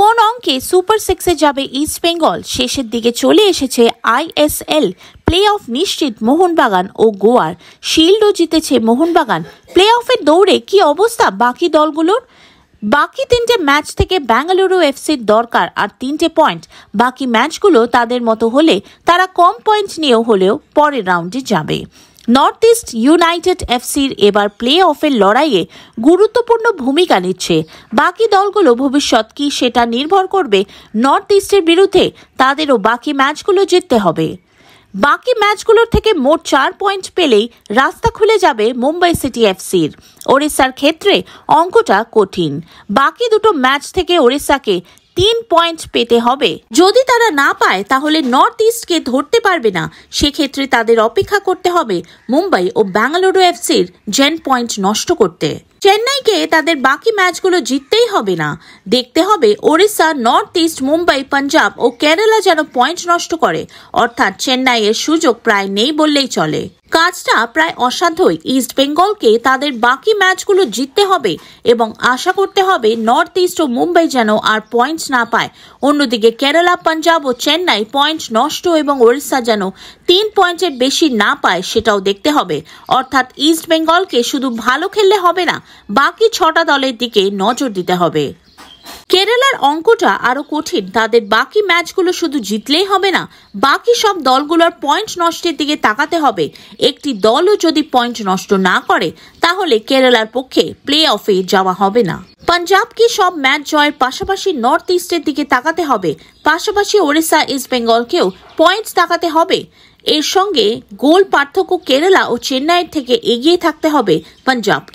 কোন অঙ্কে সুপার সিক্সে যাবে ইস্ট বেঙ্গল? শেষের দিকে চলে এসেছে আইএসএল। প্লে অফ নিশ্চিত মোহনবাগান ও গোয়ার। শিল্ডও জিতেছে মোহনবাগান। প্লে অফের দৌড়ে কি অবস্থা বাকি দলগুলোর? বাকি 3টে ম্যাচ থেকে বেঙ্গালুরু এফসির দরকার আর 3টে পয়েন্ট। বাকি ম্যাচগুলো তাদের মতো হলে তারা কম পয়েন্ট নিয়েও হলেও পরের রাউন্ডে যাবে। নর্থ ইস্ট ইউনাইটেড এফসির এবার প্লে অফের লড়াইয়ে গুরুত্বপূর্ণ ভূমিকা নিচ্ছে। বাকি দলগুলো ভবিষ্যৎ কি সেটা নির্ভর করবে নর্থ ইস্টের বিরুদ্ধে। তাদেরও বাকি ম্যাচগুলো জিততে হবে। বাকি ম্যাচগুলোর থেকে মোট 4 পয়েন্ট পেলেই রাস্তা খুলে যাবে মুম্বাই সিটি এফসির। ওড়িশার ক্ষেত্রে অঙ্কটা কঠিন। বাকি দুটো ম্যাচ থেকে ওড়িশাকে 3 পয়েন্ট পেতে হবে। যদি তারা না পায় তাহলে নর্থ ইস্টকে ধরতে পারবে না। সেক্ষেত্রে তাদের অপেক্ষা করতে হবে মুম্বাই ও বেঙ্গালুরু এফসির জেন পয়েন্ট নষ্ট করতে। চেন্নাইকে তাদের বাকি ম্যাচগুলো জিততেই হবে না। দেখতে হবে ওড়িশা, নর্থ ইস্ট, মুম্বাই, পাঞ্জাব ও কেরালা যেন পয়েন্ট নষ্ট করে। অর্থাৎ চেন্নাইয়ের সুযোগ প্রায় নেই বললেই চলে। কাজটা প্রায় অসাধ্যই। ইস্ট বেঙ্গলকে তাদের বাকি ম্যাচগুলো জিততে হবে এবং আশা করতে হবে নর্থ ইস্ট ও মুম্বাই যেন আর পয়েন্ট না পায়। অন্যদিকে কেরালা, পাঞ্জাব ও চেন্নাই পয়েন্ট নষ্ট এবং ওড়িশা যেন 3 পয়েন্টের বেশি না পায় সেটাও দেখতে হবে। অর্থাৎ ইস্ট বেঙ্গলকে শুধু ভালো খেললে হবে না, বাকি 6টা দলের দিকে নজর দিতে হবে। কেরালার অঙ্কটা আরো কঠিন। তাদের বাকি ম্যাচগুলো শুধু জিতলেই হবে না, বাকি সব দলগুলোর পয়েন্ট নষ্টের দিকে তাকাতে হবে। একটি দলও যদি পয়েন্ট নষ্ট না করে তাহলে কেরালার পক্ষে প্লে অফে যাওয়া হবে না। পাঞ্জাবকে সব ম্যাচ জয়ের পাশাপাশি নর্থ ইস্টের দিকে তাকাতে হবে। পাশাপাশি ওড়িশা, ইস্ট বেঙ্গলকেও পয়েন্ট তাকাতে হবে। এর সঙ্গে গোল পার্থক্য কেরালা ও চেন্নাইয়ের থেকে এগিয়ে থাকতে হবে পাঞ্জাবকে।